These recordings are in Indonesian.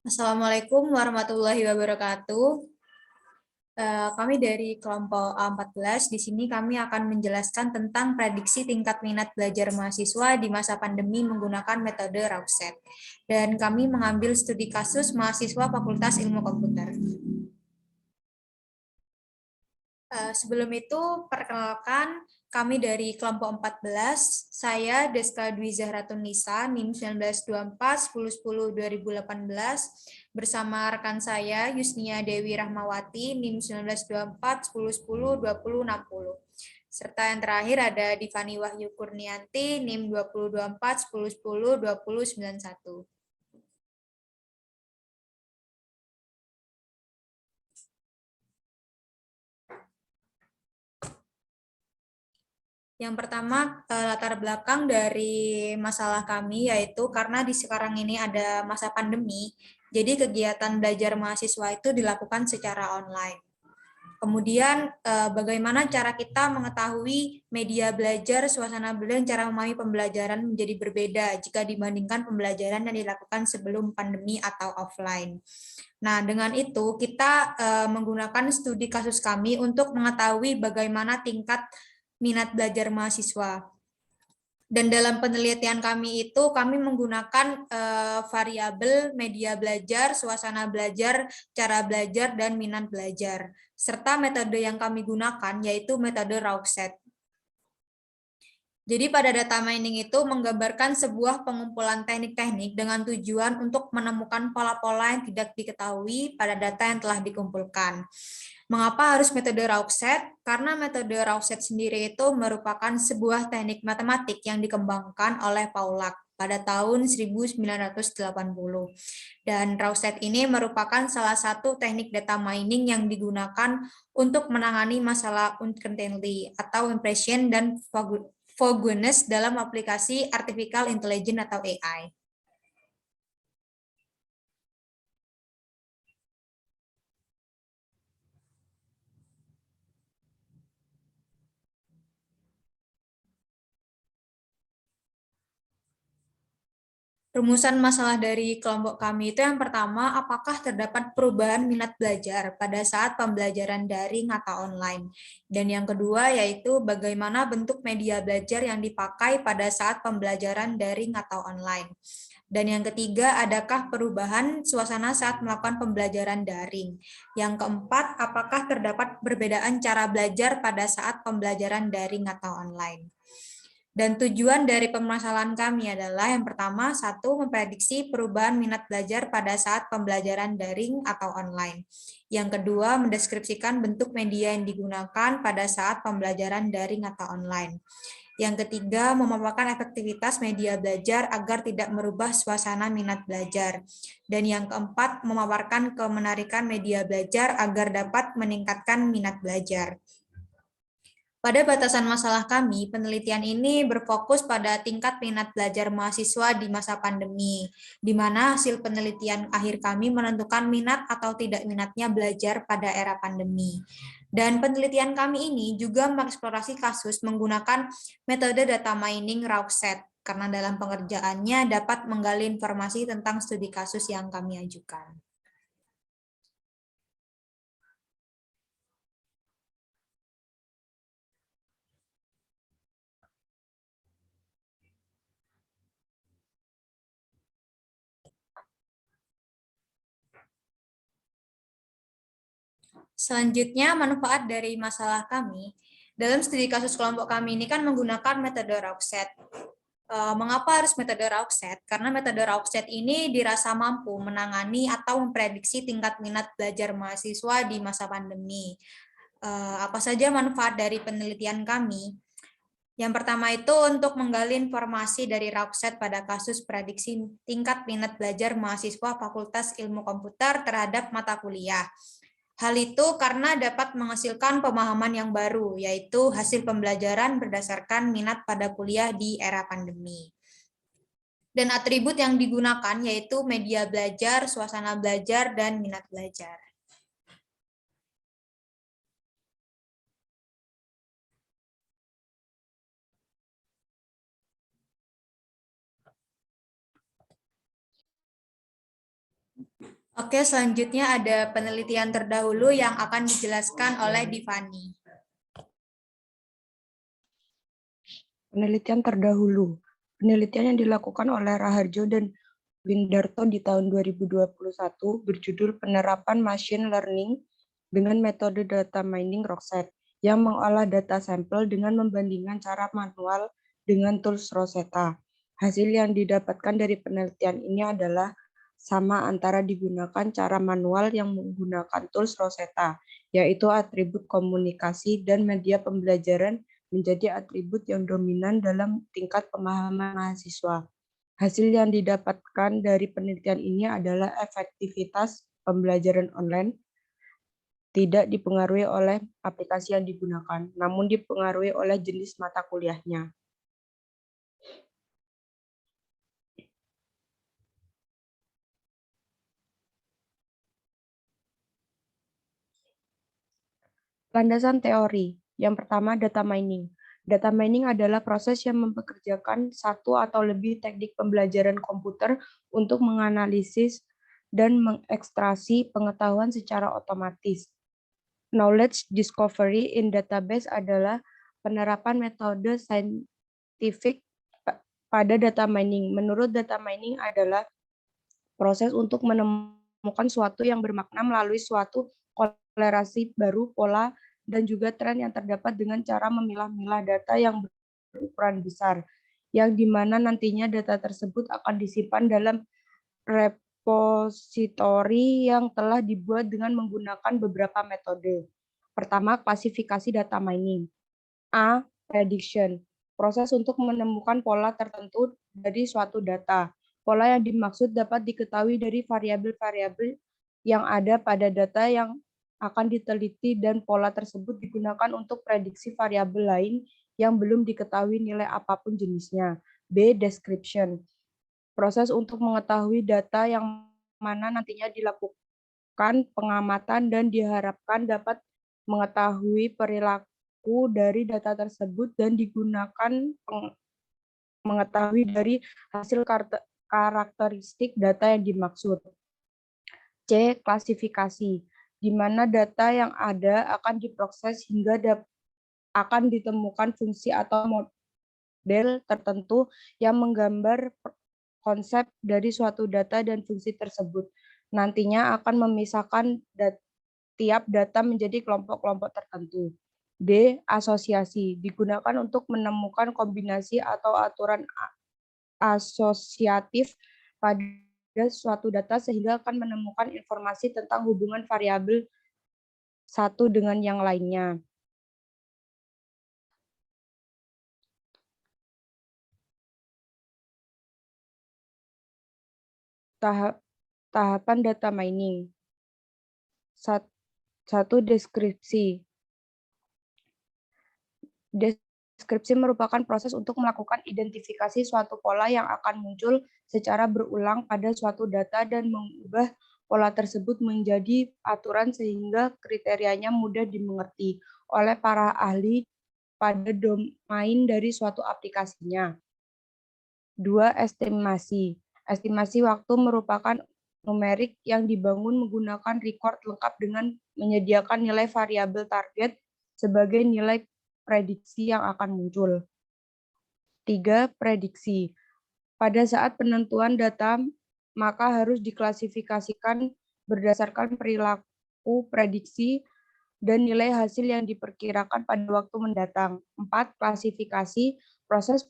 Assalamualaikum warahmatullahi wabarakatuh. Kami dari kelompok A14. Di sini kami akan menjelaskan tentang prediksi tingkat minat belajar mahasiswa di masa pandemi menggunakan metode Rauset. Dan kami mengambil studi kasus mahasiswa Fakultas Ilmu Komputer. Sebelum itu, perkenalkan kami dari kelompok 14, saya Deska Dwi Zahratun Nisa, NIM 1924 1010 2018, bersama rekan saya Yusnia Dewi Rahmawati, NIM 1924 1010 2060. Serta yang terakhir ada Divani Wahyu Kurnianti, NIM 2024 1010 2091. Yang pertama, latar belakang dari masalah kami yaitu karena di sekarang ini ada masa pandemi, jadi kegiatan belajar mahasiswa itu dilakukan secara online. Kemudian, bagaimana cara kita mengetahui media belajar, suasana belajar, cara memahami pembelajaran menjadi berbeda jika dibandingkan pembelajaran yang dilakukan sebelum pandemi atau offline. Nah, dengan itu kita menggunakan studi kasus kami untuk mengetahui bagaimana tingkat minat belajar mahasiswa. Dan dalam penelitian kami itu kami menggunakan variabel media belajar, suasana belajar, cara belajar, dan minat belajar. Serta metode yang kami gunakan yaitu metode Rauset. Jadi pada data mining itu menggambarkan sebuah pengumpulan teknik-teknik dengan tujuan untuk menemukan pola-pola yang tidak diketahui pada data yang telah dikumpulkan. Mengapa harus metode Rauset? Karena metode Rauset sendiri itu merupakan sebuah teknik matematik yang dikembangkan oleh Pollack pada tahun 1980. Dan Rauset ini merupakan salah satu teknik data mining yang digunakan untuk menangani masalah uncertainty atau impression dan vagueness dalam aplikasi artificial intelligence atau AI. Rumusan masalah dari kelompok kami itu yang pertama, apakah terdapat perubahan minat belajar pada saat pembelajaran daring atau online? Dan yang kedua yaitu bagaimana bentuk media belajar yang dipakai pada saat pembelajaran daring atau online? Dan yang ketiga, adakah perubahan suasana saat melakukan pembelajaran daring? Yang keempat, apakah terdapat perbedaan cara belajar pada saat pembelajaran daring atau online? Dan tujuan dari permasalahan kami adalah yang pertama, satu, memprediksi perubahan minat belajar pada saat pembelajaran daring atau online. Yang kedua, mendeskripsikan bentuk media yang digunakan pada saat pembelajaran daring atau online. Yang ketiga, memaparkan efektivitas media belajar agar tidak merubah suasana minat belajar. Dan yang keempat, memaparkan kemenarikan media belajar agar dapat meningkatkan minat belajar. Pada batasan masalah kami, penelitian ini berfokus pada tingkat minat belajar mahasiswa di masa pandemi, di mana hasil penelitian akhir kami menentukan minat atau tidak minatnya belajar pada era pandemi. Dan penelitian kami ini juga mengeksplorasi kasus menggunakan metode data mining Rauset, karena dalam pengerjaannya dapat menggali informasi tentang studi kasus yang kami ajukan. Selanjutnya, manfaat dari masalah kami. Dalam studi kasus kelompok kami ini kan menggunakan metode Rauset. Mengapa harus metode Rauset? Karena metode Rauset ini dirasa mampu menangani atau memprediksi tingkat minat belajar mahasiswa di masa pandemi. Apa saja manfaat dari penelitian kami? Yang pertama itu untuk menggali informasi dari Rauset pada kasus prediksi tingkat minat belajar mahasiswa Fakultas Ilmu Komputer terhadap mata kuliah. Hal itu karena dapat menghasilkan pemahaman yang baru, yaitu hasil pembelajaran berdasarkan minat pada kuliah di era pandemi. Dan atribut yang digunakan yaitu media belajar, suasana belajar, dan minat belajar. Oke, selanjutnya ada penelitian terdahulu yang akan dijelaskan oleh Divani. Penelitian terdahulu. Penelitian yang dilakukan oleh Raharjo dan Windarto di tahun 2021 berjudul Penerapan Machine Learning dengan metode data mining Rosetta yang mengolah data sampel dengan membandingkan cara manual dengan tools Rosetta. Hasil yang didapatkan dari penelitian ini adalah sama antara digunakan cara manual yang menggunakan tools Rosetta, yaitu atribut komunikasi dan media pembelajaran menjadi atribut yang dominan dalam tingkat pemahaman mahasiswa. Hasil yang didapatkan dari penelitian ini adalah efektivitas pembelajaran online tidak dipengaruhi oleh aplikasi yang digunakan, namun dipengaruhi oleh jenis mata kuliahnya. Landasan teori. Yang pertama, data mining. Data mining adalah proses yang mempekerjakan satu atau lebih teknik pembelajaran komputer untuk menganalisis dan mengekstraksi pengetahuan secara otomatis. Knowledge discovery in database adalah penerapan metode saintifik pada data mining. Menurut data mining adalah proses untuk menemukan suatu yang bermakna melalui suatu kolerasi baru, pola, dan juga tren yang terdapat dengan cara memilah-milah data yang berukuran besar, yang dimana nantinya data tersebut akan disimpan dalam repositori yang telah dibuat dengan menggunakan beberapa metode. Pertama, klasifikasi data mining. A. Prediction. Proses untuk menemukan pola tertentu dari suatu data. Pola yang dimaksud dapat diketahui dari variabel-variabel yang ada pada data yang akan diteliti dan pola tersebut digunakan untuk prediksi variabel lain yang belum diketahui nilai apapun jenisnya. B. Description. Proses untuk mengetahui data yang mana nantinya dilakukan pengamatan dan diharapkan dapat mengetahui perilaku dari data tersebut dan digunakan mengetahui dari hasil karakteristik data yang dimaksud. C. Klasifikasi, di mana data yang ada akan diproses hingga akan ditemukan fungsi atau model tertentu yang menggambar konsep dari suatu data dan fungsi tersebut. Nantinya akan memisahkan tiap data menjadi kelompok-kelompok tertentu. D. Asosiasi, digunakan untuk menemukan kombinasi atau aturan asosiatif pada suatu data sehingga akan menemukan informasi tentang hubungan variabel satu dengan yang lainnya. Tahapan data mining. Satu, deskripsi. Deskripsi merupakan proses untuk melakukan identifikasi suatu pola yang akan muncul secara berulang pada suatu data dan mengubah pola tersebut menjadi aturan sehingga kriterianya mudah dimengerti oleh para ahli pada domain dari suatu aplikasinya. 2. Estimasi. Estimasi waktu merupakan numerik yang dibangun menggunakan record lengkap dengan menyediakan nilai variabel target sebagai nilai prediksi yang akan muncul. 3. Prediksi. Pada saat penentuan data, maka harus diklasifikasikan berdasarkan perilaku prediksi dan nilai hasil yang diperkirakan pada waktu mendatang. 4. Klasifikasi. Proses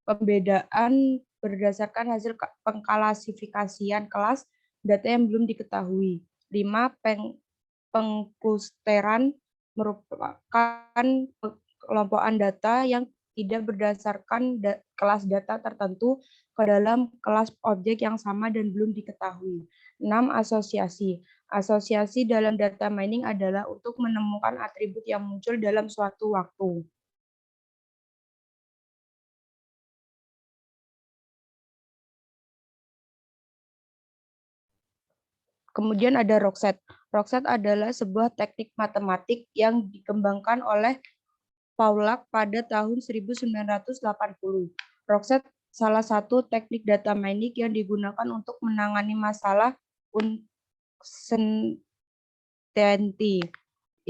pembedaan berdasarkan hasil pengklasifikasian kelas data yang belum diketahui. 5. Pengklusteran merupakan kelompokan data yang tidak berdasarkan kelas data tertentu ke dalam kelas objek yang sama dan belum diketahui. 6. Asosiasi. Asosiasi dalam data mining adalah untuk menemukan atribut yang muncul dalam suatu waktu. Kemudian ada Rosetta. Rosetta adalah sebuah teknik matematik yang dikembangkan oleh Pollack pada tahun 1980. Rosetta salah satu teknik data mining yang digunakan untuk menangani masalah uncertainty,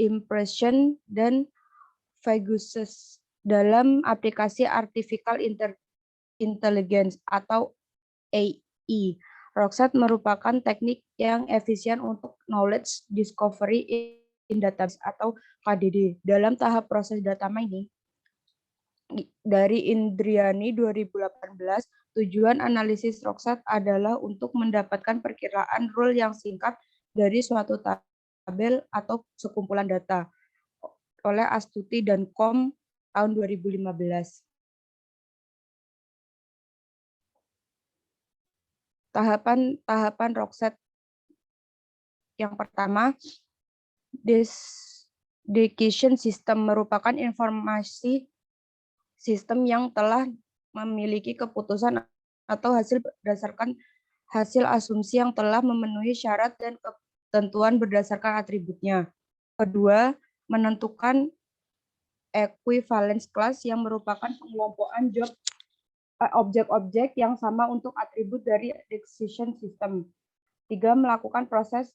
impression, dan vagueness dalam aplikasi artificial intelligence atau AI. Rockset merupakan teknik yang efisien untuk knowledge discovery in database atau KDD. Dalam tahap proses data mining, dari Indriani 2018, tujuan analisis Rockset adalah untuk mendapatkan perkiraan rule yang singkat dari suatu tabel atau sekumpulan data oleh Astuti dan Kom tahun 2015. Tahapan Rockset yang pertama, dedication system merupakan informasi sistem yang telah memiliki keputusan atau hasil berdasarkan hasil asumsi yang telah memenuhi syarat dan ketentuan berdasarkan atributnya. Kedua, menentukan equivalence class yang merupakan pengelompokan objek-objek yang sama untuk atribut dari decision system. 3. Melakukan proses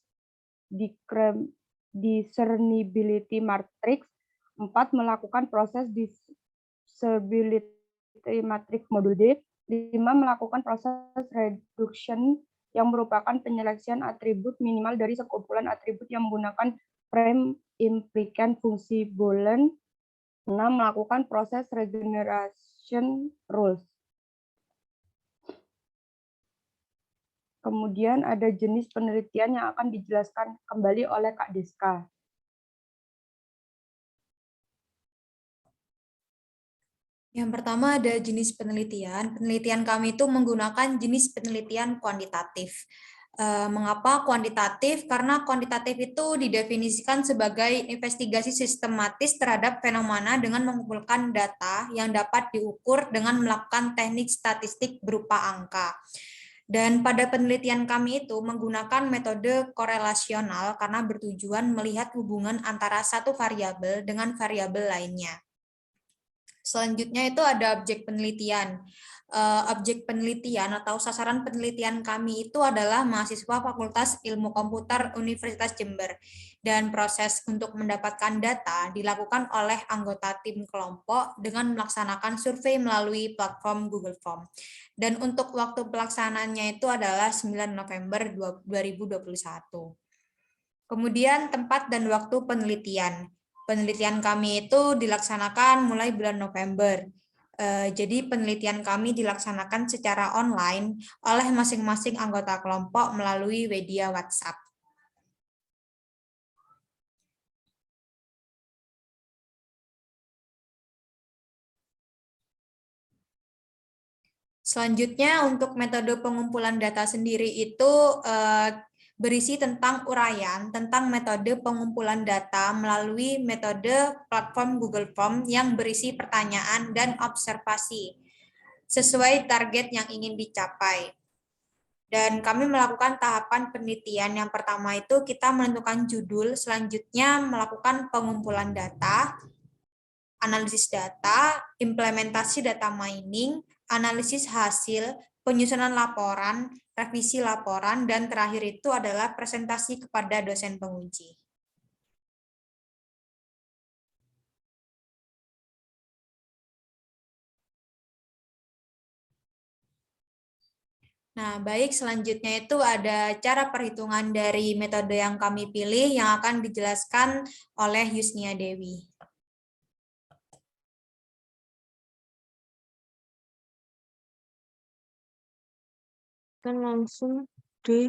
discernibility matrix. 4. Melakukan proses discernibility matrix modul D. 5. Melakukan proses reduction yang merupakan penyeleksian atribut minimal dari sekumpulan atribut yang menggunakan frame implicant fungsi Boolean. 6. Melakukan proses regeneration rules. Kemudian ada jenis penelitian yang akan dijelaskan kembali oleh Kak Deska. Yang pertama ada jenis penelitian. Penelitian kami itu menggunakan jenis penelitian kuantitatif. Mengapa kuantitatif? Karena kuantitatif itu didefinisikan sebagai investigasi sistematis terhadap fenomena dengan mengumpulkan data yang dapat diukur dengan melakukan teknik statistik berupa angka. Dan pada penelitian kami itu menggunakan metode korelasional karena bertujuan melihat hubungan antara satu variabel dengan variabel lainnya. Selanjutnya itu ada objek penelitian. Objek penelitian atau sasaran penelitian kami itu adalah mahasiswa Fakultas Ilmu Komputer Universitas Jember. Dan proses untuk mendapatkan data dilakukan oleh anggota tim kelompok dengan melaksanakan survei melalui platform Google Form. Dan untuk waktu pelaksanaannya itu adalah 9 November 2021. Kemudian tempat dan waktu penelitian. Penelitian kami itu dilaksanakan mulai bulan November. Jadi penelitian kami dilaksanakan secara online oleh masing-masing anggota kelompok melalui media WhatsApp. Selanjutnya untuk metode pengumpulan data sendiri itu berisi tentang uraian tentang metode pengumpulan data melalui metode platform Google Form yang berisi pertanyaan dan observasi sesuai target yang ingin dicapai. Dan kami melakukan tahapan penelitian. Yang pertama itu kita menentukan judul, selanjutnya melakukan pengumpulan data, analisis data, implementasi data mining, analisis hasil, penyusunan laporan, revisi laporan, dan terakhir itu adalah presentasi kepada dosen penguji. Nah, baik, selanjutnya itu ada cara perhitungan dari metode yang kami pilih yang akan dijelaskan oleh Yusnia Dewi. Kan langsung di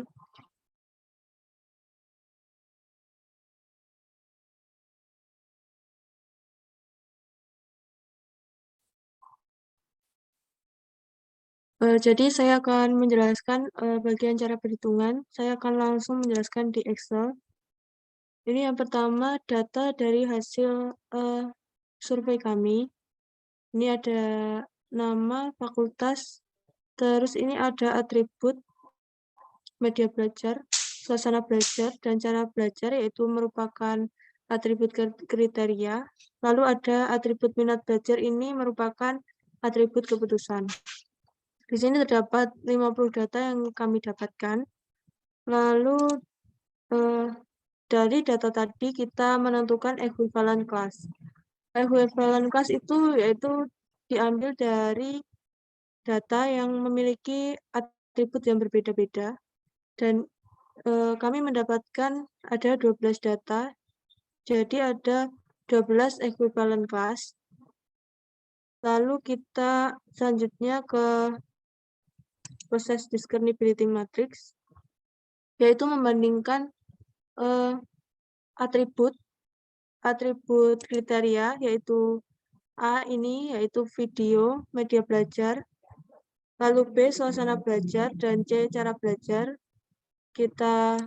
jadi saya akan menjelaskan bagian cara perhitungan. Saya akan langsung menjelaskan di Excel. Ini yang pertama data dari hasil survei kami. Ini ada nama fakultas, terus ini ada atribut media belajar, suasana belajar, dan cara belajar, yaitu merupakan atribut kriteria. Lalu ada atribut minat belajar, ini merupakan atribut keputusan. Di sini terdapat 50 data yang kami dapatkan. Lalu dari data tadi kita menentukan equivalent class. Equivalent class itu yaitu diambil dari data yang memiliki atribut yang berbeda-beda, dan kami mendapatkan ada 12 data, jadi ada 12 equivalent class. Lalu kita selanjutnya ke proses discernibility matrix, yaitu membandingkan atribut kriteria, yaitu A ini yaitu video, media belajar, lalu B suasana belajar, dan C cara belajar. Kita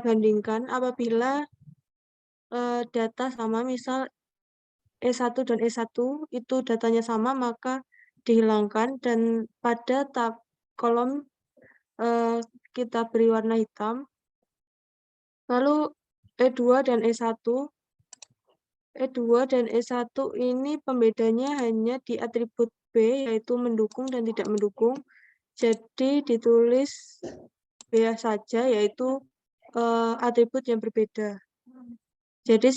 bandingkan apabila data sama, misal E1 dan E1 itu datanya sama, maka dihilangkan, dan pada kolom kita beri warna hitam. Lalu E2 dan E1 ini pembedanya hanya di atribut B, yaitu mendukung dan tidak mendukung. Jadi ditulis B saja, yaitu atribut yang berbeda. Jadi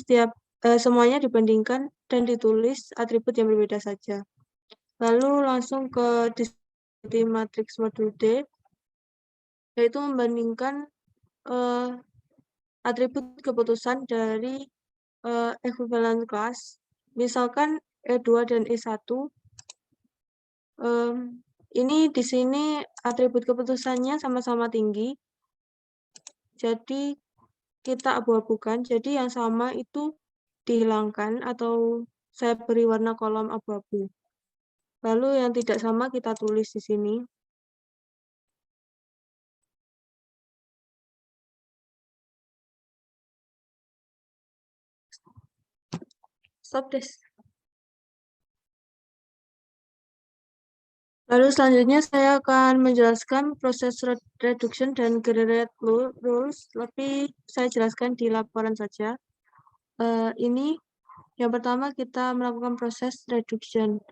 semuanya dibandingkan dan ditulis atribut yang berbeda saja. Lalu langsung ke discernibility matrix modul D, yaitu membandingkan atribut keputusan dari equivalent class. Misalkan E2 dan E1, ini di sini atribut keputusannya sama-sama tinggi, jadi kita abu-abukan. Jadi yang sama itu dihilangkan atau saya beri warna kolom abu-abu. Lalu yang tidak sama kita tulis di sini. Stop this. Lalu selanjutnya saya akan menjelaskan proses reduction dan generate rules, tapi saya jelaskan di laporan saja. Ini yang pertama kita melakukan proses reduction.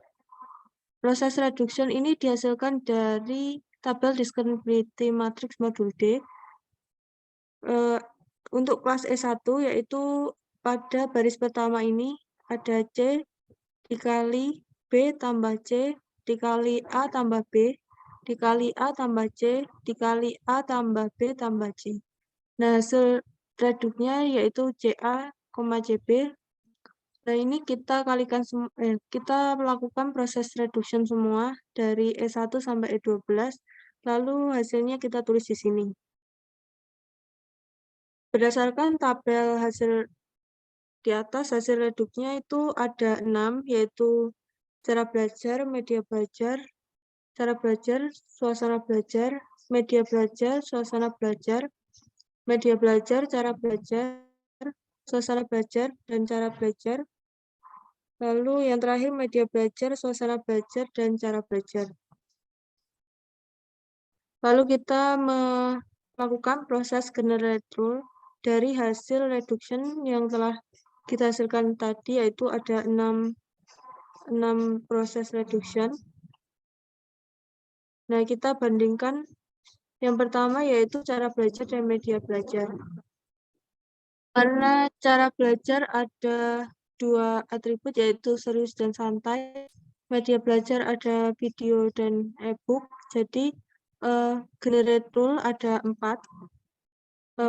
Proses reduction ini dihasilkan dari tabel discernibility matrix modul D. Untuk kelas E1 yaitu pada baris pertama ini ada C dikali B tambah C dikali A tambah B dikali A tambah C dikali A tambah B tambah C. Nah, hasil reduknya yaitu CA, CB. Nah, ini kita kalikan kita melakukan proses reduction semua dari E1 sampai E12, lalu hasilnya kita tulis di sini. Berdasarkan tabel hasil di atas, hasil reduknya itu ada 6, yaitu cara belajar, media belajar, cara belajar, suasana belajar, media belajar, suasana belajar, media belajar, cara belajar, suasana belajar, dan cara belajar. Lalu yang terakhir media belajar, suasana belajar, dan cara belajar. Lalu kita melakukan proses generate rule dari hasil reduction yang telah kita hasilkan tadi, yaitu ada 6 proses reduction. Nah, kita bandingkan yang pertama yaitu cara belajar dan media belajar. Karena cara belajar ada 2 atribut, yaitu serius dan santai. Media belajar ada video dan e-book. Jadi generate rule ada 4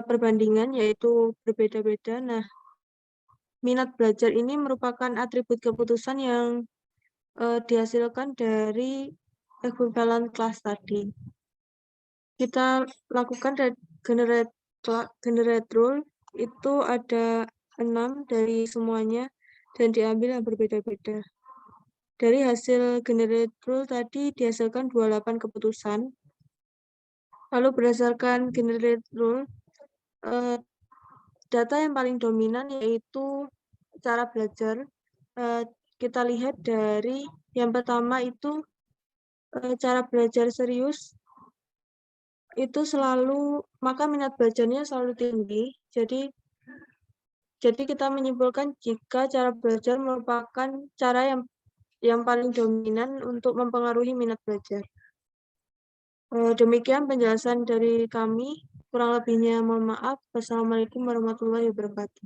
perbandingan, yaitu berbeda-beda. Nah, minat belajar ini merupakan atribut keputusan yang dihasilkan dari equivalent class tadi. Kita lakukan generate rule, itu ada 6 dari semuanya dan diambil yang berbeda-beda. Dari hasil generate rule tadi dihasilkan 28 keputusan. Lalu berdasarkan generate rule, data yang paling dominan yaitu cara belajar. Kita lihat dari yang pertama itu cara belajar serius, itu selalu, maka minat belajarnya selalu tinggi. Jadi kita menyimpulkan jika cara belajar merupakan cara yang paling dominan untuk mempengaruhi minat belajar. Demikian penjelasan dari kami. Kurang lebihnya mohon maaf. Wassalamualaikum warahmatullahi wabarakatuh.